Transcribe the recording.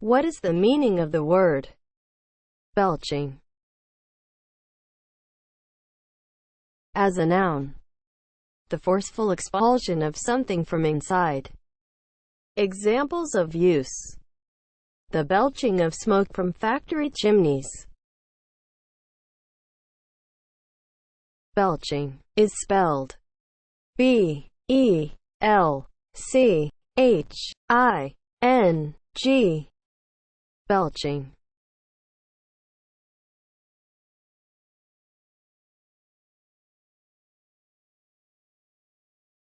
What is the meaning of the word belching? As a noun, the forceful expulsion of something from inside. Examples of use: the belching of smoke from factory chimneys. Belching is spelled B-E-L-C-H-I-N-G. Belching